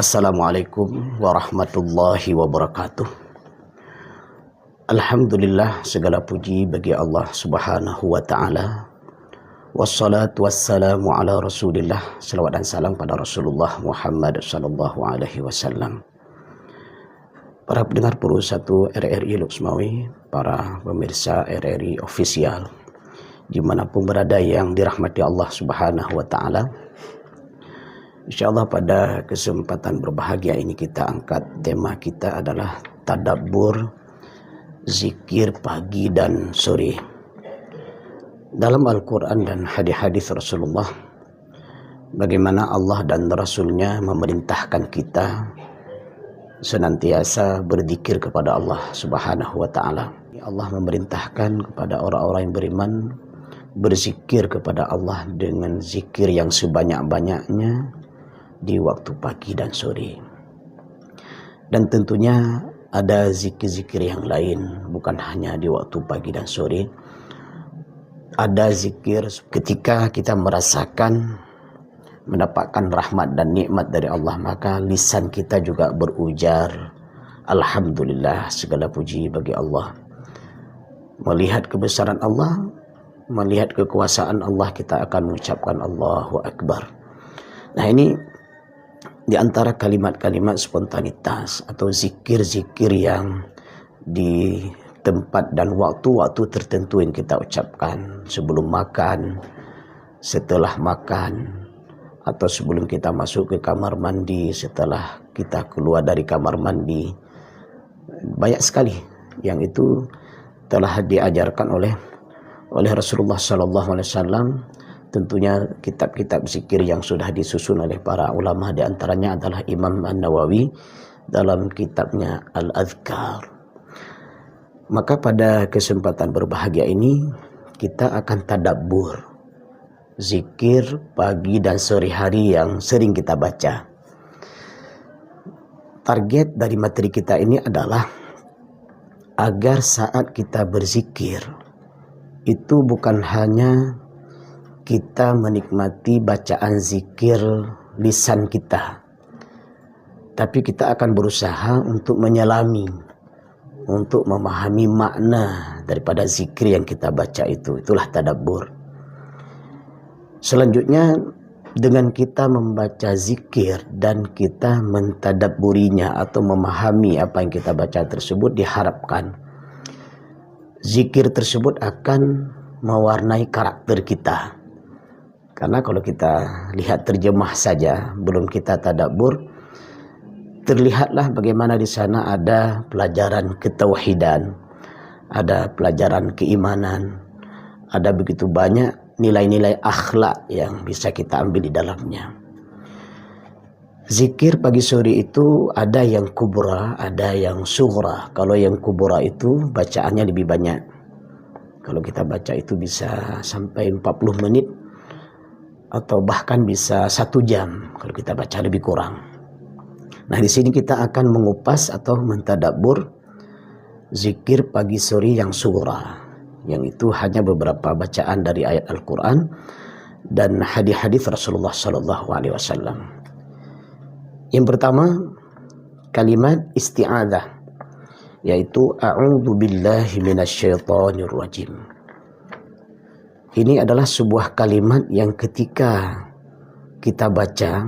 Assalamualaikum warahmatullahi wabarakatuh. Alhamdulillah, segala puji bagi Allah subhanahu wa ta'ala. Wassalatu wassalamu ala rasulillah. Salawat dan salam pada Rasulullah Muhammad sallallahu alaihi wasallam. Para pendengar Pro 1 RRI Luxmawi, para pemirsa RRI official dimanapun berada yang dirahmati Allah subhanahu wa ta'ala. InsyaAllah pada kesempatan berbahagia ini kita angkat tema kita adalah tadabbur zikir pagi dan sore. Dalam Al-Quran dan hadis-hadis Rasulullah, bagaimana Allah dan Rasulnya memerintahkan kita senantiasa berzikir kepada Allah subhanahu wa ta'ala. Allah memerintahkan kepada orang-orang yang beriman berzikir kepada Allah dengan zikir yang sebanyak-banyaknya di waktu pagi dan sore. Dan tentunya ada zikir-zikir yang lain, bukan hanya di waktu pagi dan sore. Ada zikir ketika kita merasakan mendapatkan rahmat dan nikmat dari Allah, maka lisan kita juga berujar alhamdulillah, segala puji bagi Allah. Melihat kebesaran Allah, melihat kekuasaan Allah, kita akan mengucapkan Allahu Akbar. Nah, ini di antara kalimat-kalimat spontanitas atau zikir-zikir yang di tempat dan waktu-waktu tertentu yang kita ucapkan sebelum makan, setelah makan, atau sebelum kita masuk ke kamar mandi, setelah kita keluar dari kamar mandi. Banyak sekali yang itu telah diajarkan oleh Rasulullah SAW. Tentunya kitab-kitab zikir yang sudah disusun oleh para ulama, di antaranya adalah Imam An-Nawawi dalam kitabnya Al-Adhkar. Maka pada kesempatan berbahagia ini kita akan tadabbur zikir pagi dan sore hari yang sering kita baca. Target dari materi kita ini adalah agar saat kita berzikir itu bukan hanya kita menikmati bacaan zikir lisan kita, tapi kita akan berusaha untuk menyelami, untuk memahami makna daripada zikir yang kita baca itu. Itulah tadabbur. Selanjutnya, dengan kita membaca zikir dan kita mentadabburinya atau memahami apa yang kita baca tersebut, diharapkan zikir tersebut akan mewarnai karakter kita. Karena kalau kita lihat terjemah saja, belum kita tadabbur, terlihatlah bagaimana di sana ada pelajaran ketauhidan, ada pelajaran keimanan, ada begitu banyak nilai-nilai akhlak yang bisa kita ambil di dalamnya. Zikir pagi sore itu ada yang kubra, ada yang sughra. Kalau yang kubra itu bacaannya lebih banyak. Kalau kita baca itu bisa sampai 40 menit atau bahkan bisa 1 jam kalau kita baca lebih kurang. Nah, di sini kita akan mengupas atau mentadabbur zikir pagi sore yang sughra, yang itu hanya beberapa bacaan dari ayat Al-Quran dan hadis-hadis Rasulullah SAW. Yang pertama, kalimat isti'adzah, yaitu a'udzu billahi minasyaitonir rajim. Ini adalah sebuah kalimat yang ketika kita baca,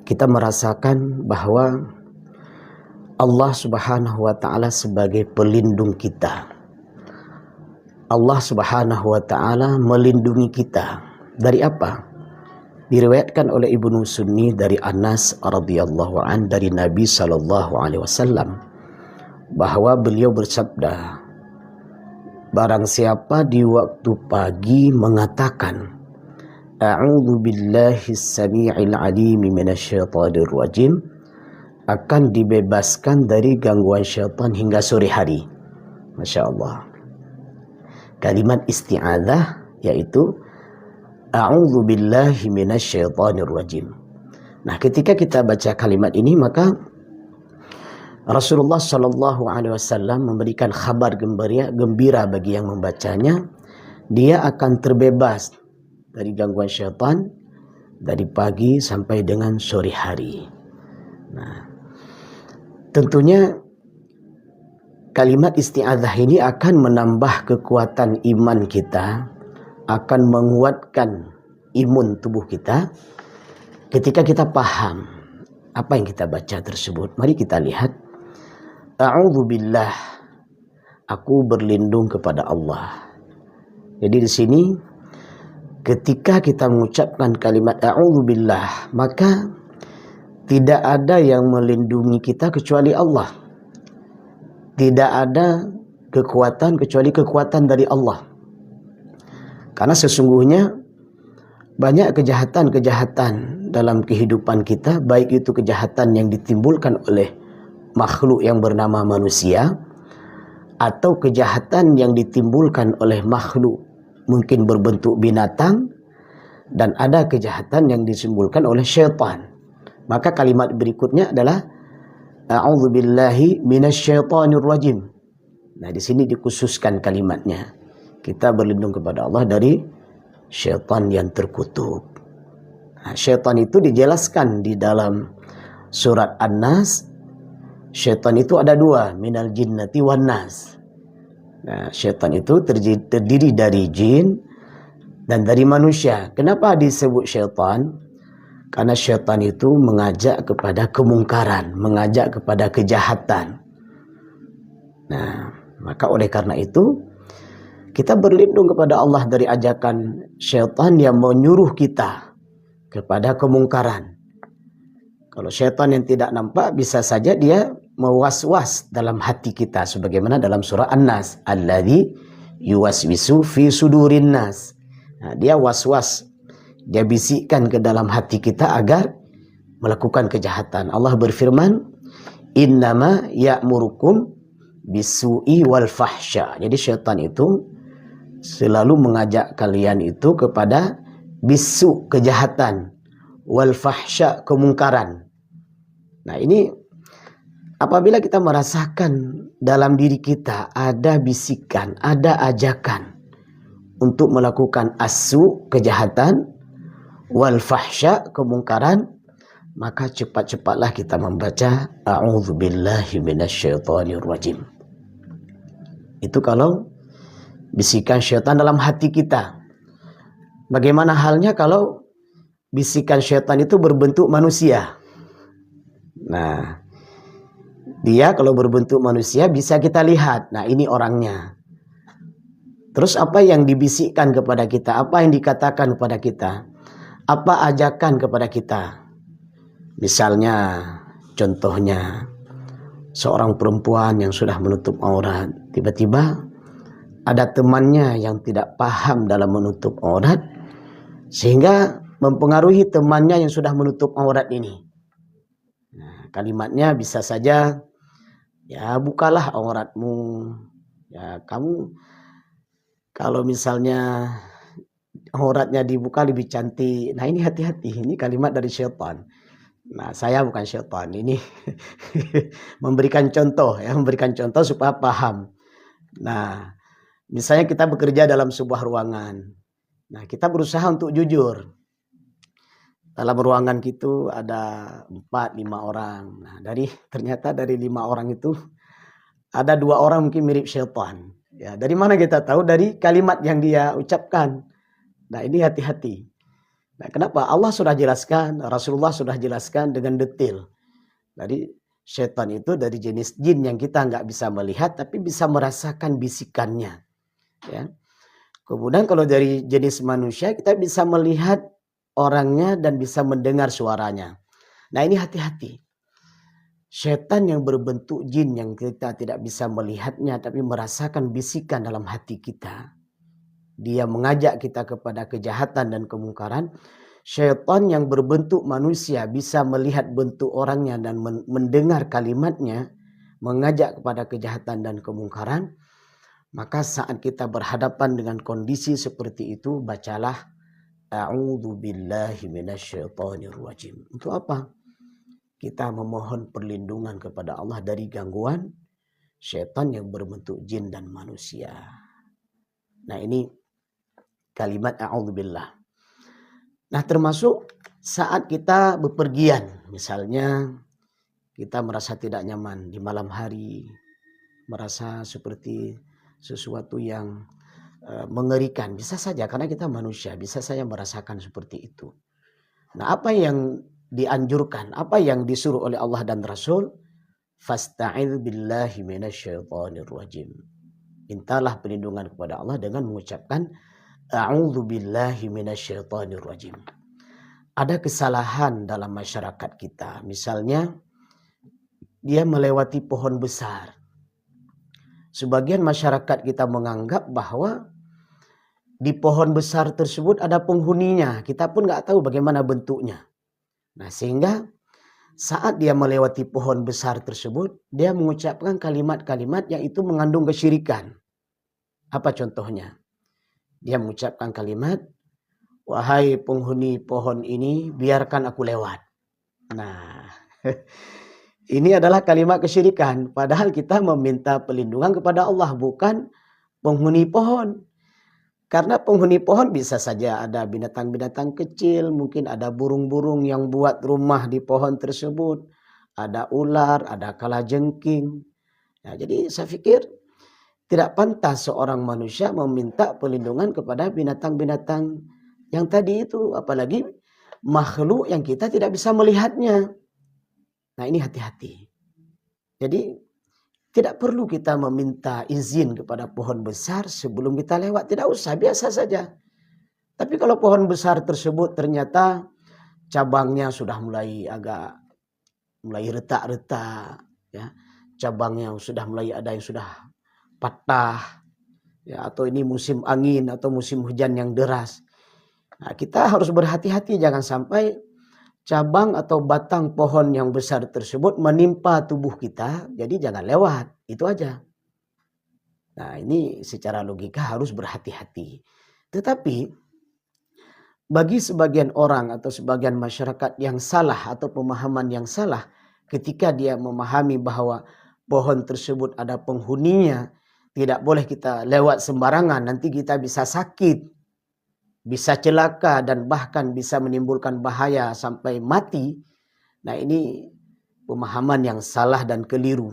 kita merasakan bahwa Allah subhanahu wa ta'ala sebagai pelindung kita. Allah subhanahu wa ta'ala melindungi kita. Dari apa? Diriwayatkan oleh Ibnu Sunni dari Anas radhiyallahu an dari Nabi sallallahu alaihi wasallam bahwa beliau bersabda, barang siapa di waktu pagi mengatakan a'udzu billahi as-sami'il 'alim minasyaitonir rajim, akan dibebaskan dari gangguan syaitan hingga sore hari. Masya Allah. Kalimat isti'adzah yaitu a'udzu billahi minasyaitonir rajim. Nah, ketika kita baca kalimat ini, maka Rasulullah Shallallahu Alaihi Wasallam memberikan kabar gembira bagi yang membacanya. Dia akan terbebas dari gangguan syaitan dari pagi sampai dengan sore hari. Nah, tentunya kalimat isti'adzah ini akan menambah kekuatan iman kita, akan menguatkan imun tubuh kita ketika kita paham apa yang kita baca tersebut. Mari kita lihat. A'udzubillah, aku berlindung kepada Allah. Jadi di sini ketika kita mengucapkan kalimat a'udzubillah, maka tidak ada yang melindungi kita kecuali Allah. Tidak ada kekuatan kecuali kekuatan dari Allah. Karena sesungguhnya banyak kejahatan-kejahatan dalam kehidupan kita, baik itu kejahatan yang ditimbulkan oleh makhluk yang bernama manusia, atau kejahatan yang ditimbulkan oleh makhluk mungkin berbentuk binatang, dan ada kejahatan yang ditimbulkan oleh syaitan. Maka kalimat berikutnya adalah a'udzubillahi minasyaitonir rajim. Nah, di sini dikhususkan kalimatnya. Kita berlindung kepada Allah dari syaitan yang terkutuk. Nah, syaitan itu dijelaskan di dalam surat An-Nas. Syaitan itu ada dua, minal jinnati wan nas. Nah, syaitan itu terdiri dari jin dan dari manusia. Kenapa disebut syaitan? Karena syaitan itu mengajak kepada kemungkaran, mengajak kepada kejahatan. Nah, maka oleh karena itu kita berlindung kepada Allah dari ajakan syaitan yang menyuruh kita kepada kemungkaran. Kalau syaitan yang tidak nampak, bisa saja dia mewas-was dalam hati kita, sebagaimana dalam surah An-Nas, alladzi yuwaswisu fi sudurin nas. Nah, dia was-was, dia bisikkan ke dalam hati kita agar melakukan kejahatan. Allah berfirman, innama ya'murukum bisu'i wal fahsya. Jadi syaitan itu selalu mengajak kalian itu kepada bisu, kejahatan, wal fahsya, kemungkaran. Nah, ini apabila kita merasakan dalam diri kita ada bisikan, ada ajakan untuk melakukan asu, kejahatan, wal fahsya, kemungkaran, maka cepat-cepatlah kita membaca a'udzubillahi minasyaitonir rajim. Itu kalau bisikan syaitan dalam hati kita. Bagaimana halnya kalau bisikan syaitan itu berbentuk manusia? Nah, dia kalau berbentuk manusia bisa kita lihat. Nah, ini orangnya. Terus apa yang dibisikkan kepada kita? Apa yang dikatakan kepada kita? Apa ajakan kepada kita? Misalnya, contohnya, seorang perempuan yang sudah menutup aurat, tiba-tiba ada temannya yang tidak paham dalam menutup aurat, sehingga mempengaruhi temannya yang sudah menutup aurat ini. Nah, kalimatnya bisa saja, ya bukalah auratmu, ya kamu kalau misalnya auratnya dibuka lebih cantik. Nah, ini hati-hati, ini kalimat dari syaitan. Nah, saya bukan syaitan, ini memberikan contoh, ya, memberikan contoh supaya paham. Nah, misalnya kita bekerja dalam sebuah ruangan. Nah, kita berusaha untuk jujur. Dalam ruangan itu ada 4-5 orang. Nah, ternyata dari 5 orang itu ada 2 orang mungkin mirip syaitan. Ya, dari mana kita tahu? Dari kalimat yang dia ucapkan. Nah, ini hati-hati. Nah, kenapa? Allah sudah jelaskan, Rasulullah sudah jelaskan dengan detail. Jadi syaitan itu dari jenis jin yang kita nggak bisa melihat, tapi bisa merasakan bisikannya. Ya. Kemudian kalau dari jenis manusia, kita bisa melihat orangnya dan bisa mendengar suaranya. Nah, ini hati-hati. Syaitan yang berbentuk jin yang kita tidak bisa melihatnya tapi merasakan bisikan dalam hati kita. Dia mengajak kita kepada kejahatan dan kemungkaran. Syaitan yang berbentuk manusia bisa melihat bentuk orangnya dan mendengar kalimatnya, mengajak kepada kejahatan dan kemungkaran. Maka saat kita berhadapan dengan kondisi seperti itu, bacalah a'udzubillahi minasyaitonir rajim. Untuk apa? Kita memohon perlindungan kepada Allah dari gangguan syaitan yang berbentuk jin dan manusia. Nah, ini kalimat a'udzubillah. Nah, termasuk saat kita bepergian, misalnya kita merasa tidak nyaman di malam hari, merasa seperti sesuatu yang mengerikan. Bisa saja karena kita manusia, bisa saja merasakan seperti itu. Nah, apa yang dianjurkan, apa yang disuruh oleh Allah dan Rasul? Fasta'idz billahi minasyaitonir rajim. Mintalah perlindungan kepada Allah dengan mengucapkan a'udzu billahi minasyaitonir rajim. Ada kesalahan dalam masyarakat kita. Misalnya dia melewati pohon besar. Sebagian masyarakat kita menganggap bahwa di pohon besar tersebut ada penghuninya. Kita pun nggak tahu bagaimana bentuknya. Nah, sehingga saat dia melewati pohon besar tersebut, dia mengucapkan kalimat-kalimat yang itu mengandung kesyirikan. Apa contohnya? Dia mengucapkan kalimat, wahai penghuni pohon ini, biarkan aku lewat. Nah, ini adalah kalimat kesyirikan. Padahal kita meminta perlindungan kepada Allah, bukan penghuni pohon. Karena penghuni pohon bisa saja ada binatang-binatang kecil, mungkin ada burung-burung yang buat rumah di pohon tersebut, ada ular, ada kalajengking. Nah, jadi saya pikir tidak pantas seorang manusia meminta perlindungan kepada binatang-binatang yang tadi itu, apalagi makhluk yang kita tidak bisa melihatnya. Nah, ini hati-hati. Jadi tidak perlu kita meminta izin kepada pohon besar sebelum kita lewat. Tidak usah, biasa saja. Tapi kalau pohon besar tersebut ternyata cabangnya sudah mulai retak-retak, ya, cabangnya sudah mulai ada yang sudah patah, ya, atau ini musim angin atau musim hujan yang deras. Nah, kita harus berhati-hati jangan sampai cabang atau batang pohon yang besar tersebut menimpa tubuh kita, jadi jangan lewat, itu aja. Nah, ini secara logika harus berhati-hati. Tetapi bagi sebagian orang atau sebagian masyarakat yang salah atau pemahaman yang salah, ketika dia memahami bahwa pohon tersebut ada penghuninya, tidak boleh kita lewat sembarangan, nanti kita bisa sakit, bisa celaka, dan bahkan bisa menimbulkan bahaya sampai mati. Nah, ini pemahaman yang salah dan keliru.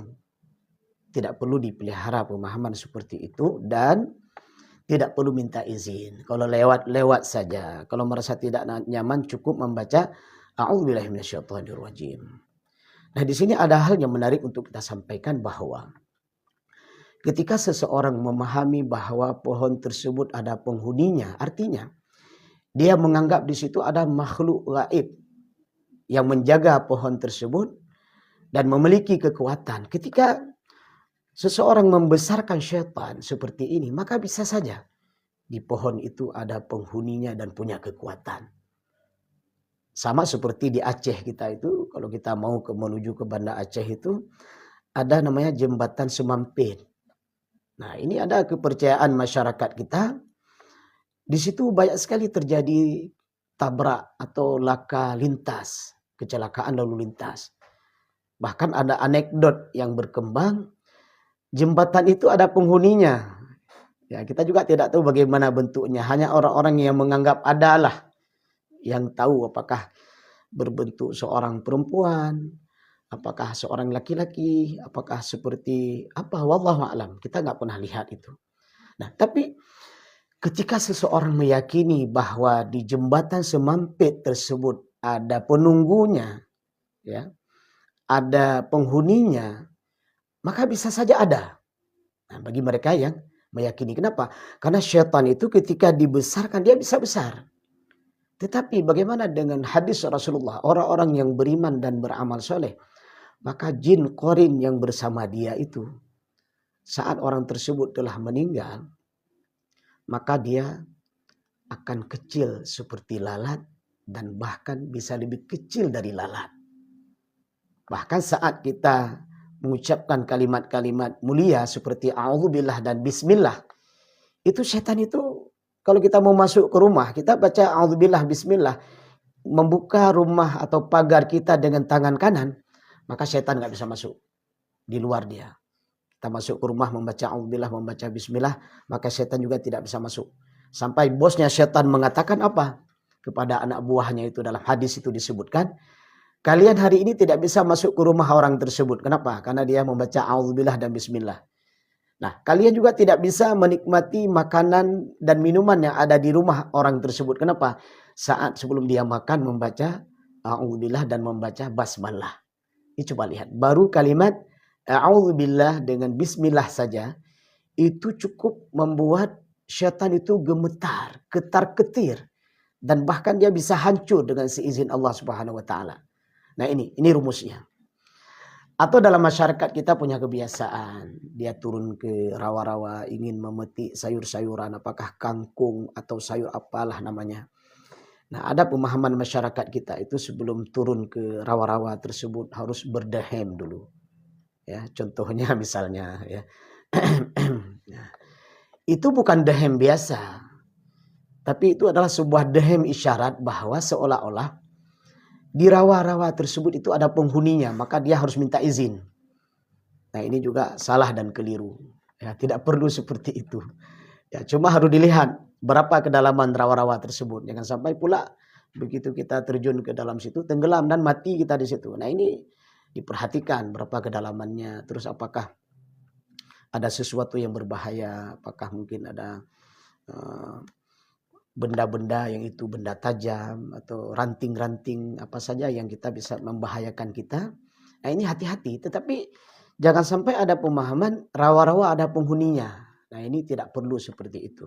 Tidak perlu dipelihara pemahaman seperti itu dan tidak perlu minta izin. Kalau lewat saja. Kalau merasa tidak nyaman cukup membaca a'udzubillahi minasyaitonir rajim. Nah, di sini ada hal yang menarik untuk kita sampaikan bahwa ketika seseorang memahami bahwa pohon tersebut ada penghuninya, artinya dia menganggap di situ ada makhluk gaib yang menjaga pohon tersebut dan memiliki kekuatan. Ketika seseorang membesarkan syaitan seperti ini, maka bisa saja di pohon itu ada penghuninya dan punya kekuatan. Sama seperti di Aceh kita itu, kalau kita mau menuju ke Banda Aceh itu, ada namanya jembatan Semampit. Nah, ini ada kepercayaan masyarakat kita. Di situ banyak sekali terjadi tabrak atau laka lintas, kecelakaan lalu lintas. Bahkan ada anekdot yang berkembang, jembatan itu ada penghuninya. Ya, kita juga tidak tahu bagaimana bentuknya, hanya orang-orang yang menganggap adalah yang tahu apakah berbentuk seorang perempuan, apakah seorang laki-laki, apakah seperti apa, wallahu a'lam. Kita nggak pernah lihat itu. Nah, tapi ketika seseorang meyakini bahwa di jembatan Semampit tersebut ada penunggunya, ya, ada penghuninya, maka bisa saja ada. Nah, bagi mereka yang meyakini. Kenapa? Karena syaitan itu ketika dibesarkan dia bisa besar. Tetapi bagaimana dengan hadis Rasulullah, orang-orang yang beriman dan beramal soleh, maka jin qarin yang bersama dia itu, saat orang tersebut telah meninggal, maka dia akan kecil seperti lalat dan bahkan bisa lebih kecil dari lalat. Bahkan saat kita mengucapkan kalimat-kalimat mulia seperti a'udzubillah dan bismillah, itu setan itu kalau kita mau masuk ke rumah, kita baca a'udzubillah bismillah, membuka rumah atau pagar kita dengan tangan kanan, maka setan nggak bisa masuk di luar dia. Kita masuk ke rumah membaca a'udzubillah, membaca bismillah, maka setan juga tidak bisa masuk. Sampai bosnya setan mengatakan apa? Kepada anak buahnya itu dalam hadis itu disebutkan, kalian hari ini tidak bisa masuk ke rumah orang tersebut. Kenapa? Karena dia membaca a'udzubillah dan bismillah. Nah, kalian juga tidak bisa menikmati makanan dan minuman yang ada di rumah orang tersebut. Kenapa? Saat sebelum dia makan membaca a'udzubillah dan membaca basmalah. Ini coba lihat. Baru kalimat a'udzubillah dengan bismillah saja itu cukup membuat syaitan itu gemetar, ketar-ketir, dan bahkan dia bisa hancur dengan seizin Allah Subhanahu wa taala. Nah, ini rumusnya. Atau dalam masyarakat kita punya kebiasaan, dia turun ke rawa-rawa ingin memetik sayur-sayuran, apakah kangkung atau sayur apalah namanya. Nah, ada pemahaman masyarakat kita itu sebelum turun ke rawa-rawa tersebut harus berdehem dulu. Ya, contohnya misalnya ya. Nah, itu bukan dehem biasa. Tapi itu adalah sebuah dehem isyarat bahwa seolah-olah di rawa-rawa tersebut itu ada penghuninya, maka dia harus minta izin. Nah, ini juga salah dan keliru. Ya, tidak perlu seperti itu. Ya, cuma harus dilihat berapa kedalaman rawa-rawa tersebut. Jangan sampai pula begitu kita terjun ke dalam situ tenggelam dan mati kita di situ. Nah, ini diperhatikan berapa kedalamannya, terus apakah ada sesuatu yang berbahaya, apakah mungkin ada benda-benda yang itu benda tajam atau ranting-ranting apa saja yang kita bisa membahayakan kita. Nah, ini hati-hati, tetapi jangan sampai ada pemahaman rawa-rawa ada penghuninya. Nah, ini tidak perlu seperti itu.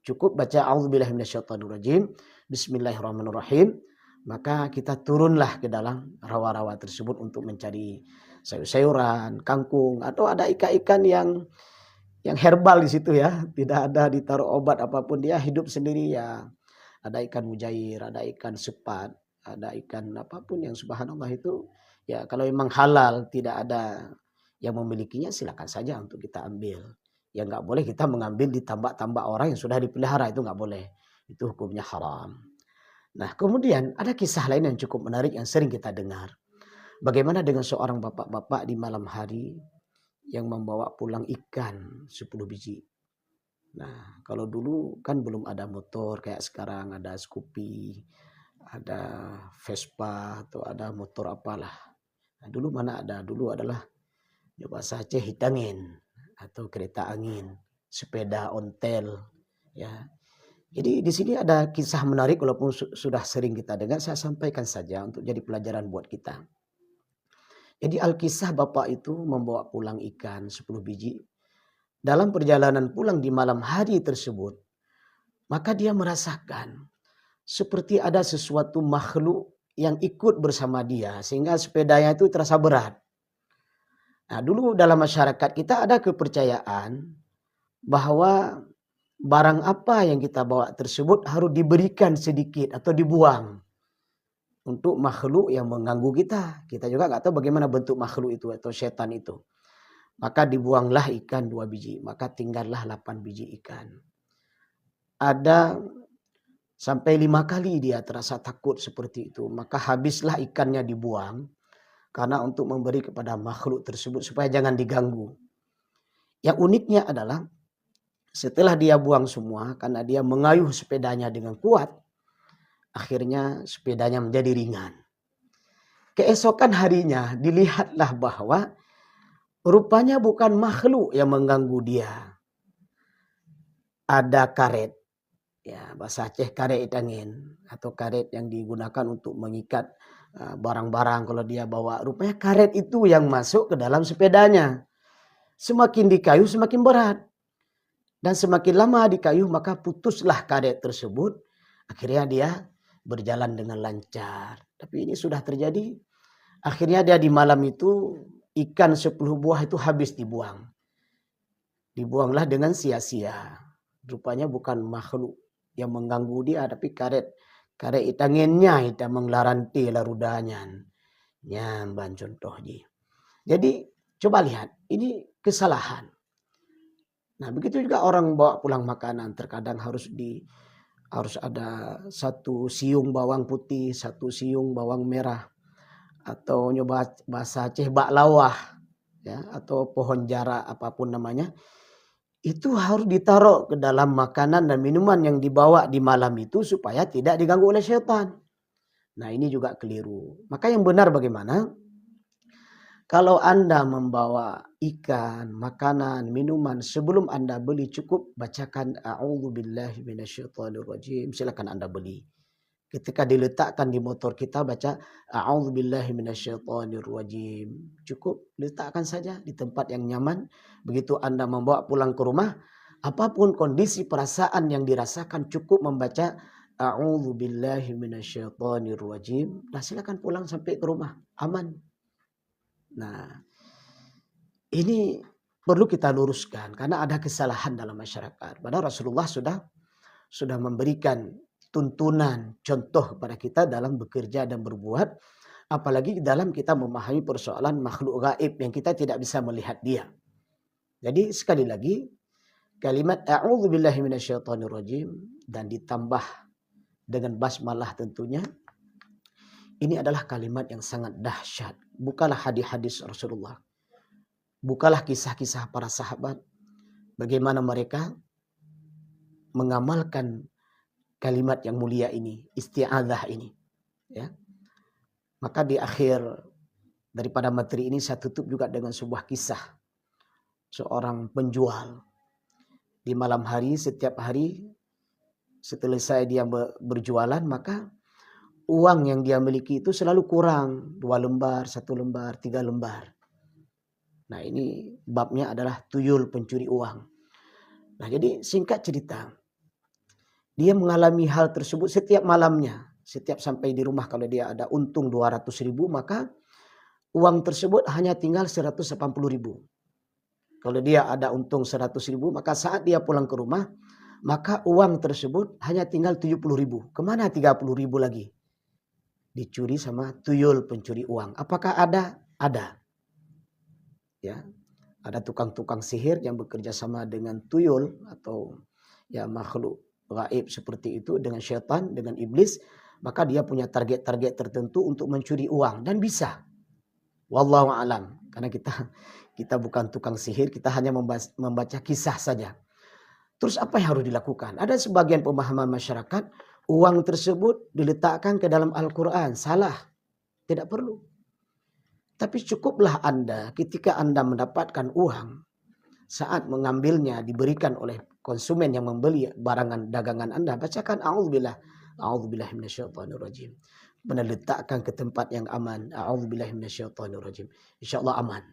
Cukup baca a'udzubillahi minasyaitonirrajim, bismillahirrahmanirrahim, maka kita turunlah ke dalam rawa-rawa tersebut untuk mencari sayur-sayuran, kangkung, atau ada ikan-ikan yang herbal di situ ya, tidak ada ditaruh obat apapun, dia hidup sendiri ya. Ada ikan mujair, ada ikan sepat, ada ikan apapun yang subhanallah itu ya, kalau memang halal tidak ada yang memilikinya silakan saja untuk kita ambil. Ya nggak boleh kita mengambil di tambak-tambak orang yang sudah dipelihara, itu nggak boleh. Itu hukumnya haram. Nah, kemudian ada kisah lain yang cukup menarik yang sering kita dengar. Bagaimana dengan seorang bapak-bapak di malam hari yang membawa pulang ikan 10 biji. Nah, kalau dulu kan belum ada motor kayak sekarang, ada Scoopy, ada Vespa, atau ada motor apalah. Nah, dulu mana ada? Dulu adalah bahasa Aceh hitangin atau kereta angin, sepeda ontel, ya. Jadi di sini ada kisah menarik walaupun sudah sering kita dengar, saya sampaikan saja untuk jadi pelajaran buat kita. Jadi Alkisah bapak itu membawa pulang ikan 10 biji. Dalam perjalanan pulang di malam hari tersebut, maka dia merasakan seperti ada sesuatu makhluk yang ikut bersama dia sehingga sepedanya itu terasa berat. Nah, dulu dalam masyarakat kita ada kepercayaan bahwa barang apa yang kita bawa tersebut harus diberikan sedikit atau dibuang untuk makhluk yang mengganggu kita. Kita juga nggak tahu bagaimana bentuk makhluk itu atau setan itu. Maka dibuanglah ikan 2 biji. Maka tinggallah 8 biji ikan. Ada sampai 5 kali dia terasa takut seperti itu. Maka habislah ikannya dibuang. Karena untuk memberi kepada makhluk tersebut supaya jangan diganggu. Yang uniknya adalah setelah dia buang semua, karena dia mengayuh sepedanya dengan kuat, akhirnya sepedanya menjadi ringan. Keesokan harinya dilihatlah bahwa rupanya bukan makhluk yang mengganggu dia. Ada karet. Ya, bahasa Aceh karet angin atau karet yang digunakan untuk mengikat barang-barang kalau dia bawa. Rupanya karet itu yang masuk ke dalam sepedanya. Semakin dikayuh semakin berat. Dan semakin lama dikayuh maka putuslah karet tersebut. Akhirnya dia berjalan dengan lancar. Tapi ini sudah terjadi. Akhirnya dia di malam itu ikan 10 buah itu habis dibuang. Dibuanglah dengan sia-sia. Rupanya bukan makhluk yang mengganggu dia, tapi karet itanginnya itu menglaranti larudanya. Nyamban contohnya. Jadi coba lihat, ini kesalahan. Nah, begitu juga orang bawa pulang makanan, terkadang harus ada 1 siung bawang putih, 1 siung bawang merah, atau nyoba bahasa Aceh baklawah, ya, atau pohon jara apapun namanya. Itu harus ditaruh ke dalam makanan dan minuman yang dibawa di malam itu supaya tidak diganggu oleh syaitan. Nah ini juga keliru. Maka yang benar bagaimana? Kalau Anda membawa ikan, makanan, minuman, sebelum Anda beli cukup bacakan a'udzubillahi minasyaitonirrajim. Silakan Anda beli. Ketika diletakkan di motor kita baca a'udzubillahi minasyaitonirrajim. Cukup letakkan saja di tempat yang nyaman. Begitu Anda membawa pulang ke rumah, apapun kondisi perasaan yang dirasakan cukup membaca a'udzubillahi minasyaitonirrajim. Nah, silakan pulang sampai ke rumah aman. Nah, ini perlu kita luruskan karena ada kesalahan dalam masyarakat. Padahal Rasulullah sudah memberikan tuntunan, contoh kepada kita dalam bekerja dan berbuat, apalagi dalam kita memahami persoalan makhluk gaib yang kita tidak bisa melihat dia. Jadi sekali lagi kalimat a'udzubillahi minasyaitonirrajim dan ditambah dengan basmalah tentunya, ini adalah kalimat yang sangat dahsyat. Bukalah hadis-hadis Rasulullah. Bukalah kisah-kisah para sahabat. Bagaimana mereka mengamalkan kalimat yang mulia ini, isti'adzah ini. Ya. Maka di akhir daripada materi ini saya tutup juga dengan sebuah kisah. Seorang penjual. Di malam hari, setiap hari setelah dia berjualan, maka uang yang dia miliki itu selalu kurang. 2 lembar, 1 lembar, 3 lembar. Nah ini babnya adalah tuyul pencuri uang. Nah jadi singkat cerita. Dia mengalami hal tersebut setiap malamnya. Setiap sampai di rumah kalau dia ada untung 200.000 maka uang tersebut hanya tinggal 180.000. Kalau dia ada untung 100.000 maka saat dia pulang ke rumah maka uang tersebut hanya tinggal 70.000. Kemana 30.000 lagi? Dicuri sama tuyul pencuri uang. Apakah ada? Ada. Ya, ada tukang-tukang sihir yang bekerja sama dengan tuyul atau ya makhluk gaib seperti itu dengan syaitan, dengan iblis, maka dia punya target-target tertentu untuk mencuri uang dan bisa. Wallahu alam. Karena kita bukan tukang sihir, kita hanya membaca kisah saja. Terus apa yang harus dilakukan? Ada sebagian pemahaman masyarakat, uang tersebut diletakkan ke dalam Al-Quran. Salah. Tidak perlu. Tapi cukuplah Anda ketika Anda mendapatkan uang, saat mengambilnya diberikan oleh konsumen yang membeli barangan dagangan Anda, bacakan a'udzubillahi minasyaitonirrajim. Letakkan ke tempat yang aman. A'udzubillahi minasyaitonirrajim. Insyaallah aman.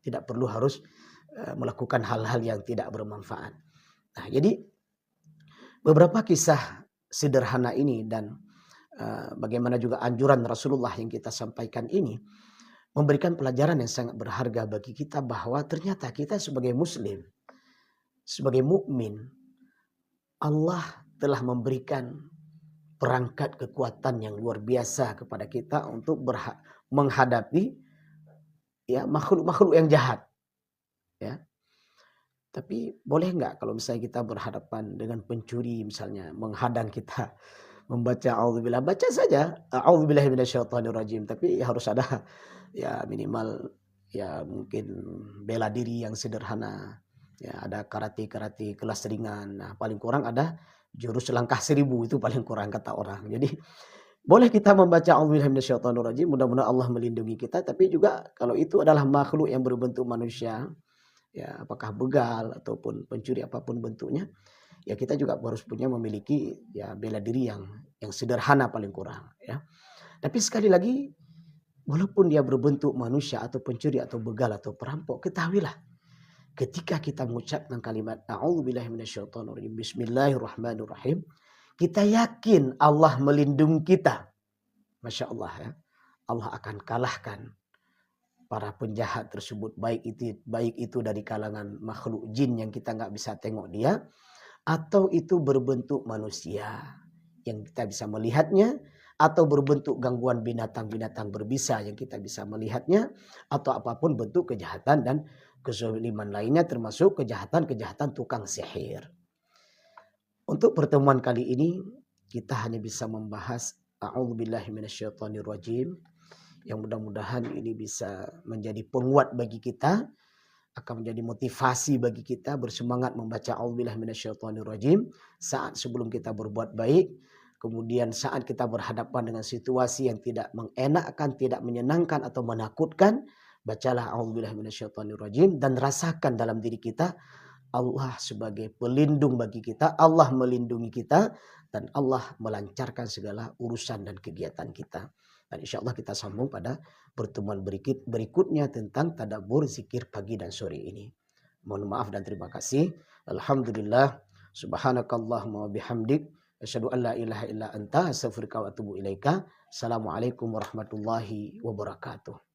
Tidak perlu harus melakukan hal-hal yang tidak bermanfaat. Nah, jadi beberapa kisah sederhana ini dan bagaimana juga anjuran Rasulullah yang kita sampaikan ini memberikan pelajaran yang sangat berharga bagi kita bahwa ternyata kita sebagai muslim, sebagai mukmin, Allah telah memberikan perangkat kekuatan yang luar biasa kepada kita untuk menghadapi ya makhluk-makhluk yang jahat. Ya. Tapi boleh nggak kalau misalnya kita berhadapan dengan pencuri misalnya menghadang kita membaca a'udzubillah, baca saja a'udzubillahi minasyaitonirrajim, tapi harus ada ya minimal ya mungkin bela diri yang sederhana. Ya ada karate kelas ringan. Nah, paling kurang ada jurus langkah 1000 itu paling kurang kata orang. Jadi boleh kita membaca a'udzubillahi minasyaitonirrajim, mudah-mudahan Allah melindungi kita, tapi juga kalau itu adalah makhluk yang berbentuk manusia, ya apakah begal ataupun pencuri apapun bentuknya, ya kita juga harus punya memiliki ya bela diri yang sederhana paling kurang ya. Tapi sekali lagi walaupun dia berbentuk manusia atau pencuri atau begal atau perampok, ketahuilah ketika kita mengucapkan kalimat a'udzubillahi minasyaitonirrajim bismillahirrahmanirrahim, kita yakin Allah melindungi kita. Masya Allah ya. Allah akan kalahkan para penjahat tersebut, baik itu dari kalangan makhluk jin yang kita nggak bisa tengok dia, atau itu berbentuk manusia yang kita bisa melihatnya, atau berbentuk gangguan binatang-binatang berbisa yang kita bisa melihatnya, atau apapun bentuk kejahatan dan kezaliman lainnya termasuk kejahatan-kejahatan tukang sihir. Untuk pertemuan kali ini kita hanya bisa membahas a'udzubillahi minasyaitonirrajim, yang mudah-mudahan ini bisa menjadi penguat bagi kita, akan menjadi motivasi bagi kita bersemangat membaca a'udzubillahi minasyaitonirrajim saat sebelum kita berbuat baik. Kemudian saat kita berhadapan dengan situasi yang tidak mengenakkan, tidak menyenangkan atau menakutkan, bacalah a'udzubillahi minasyaitonirrajim dan rasakan dalam diri kita Allah sebagai pelindung bagi kita, Allah melindungi kita, dan Allah melancarkan segala urusan dan kegiatan kita. Dan insya Allah kita sambung pada pertemuan berikutnya tentang tadabbur zikir pagi dan sore ini. Mohon maaf dan terima kasih. Alhamdulillah. Subhanakallahumma wa bihamdik. Asyhadu an la ilaha illa anta astaghfiruka wa atubu ilaika. Assalamualaikum warahmatullahi wabarakatuh.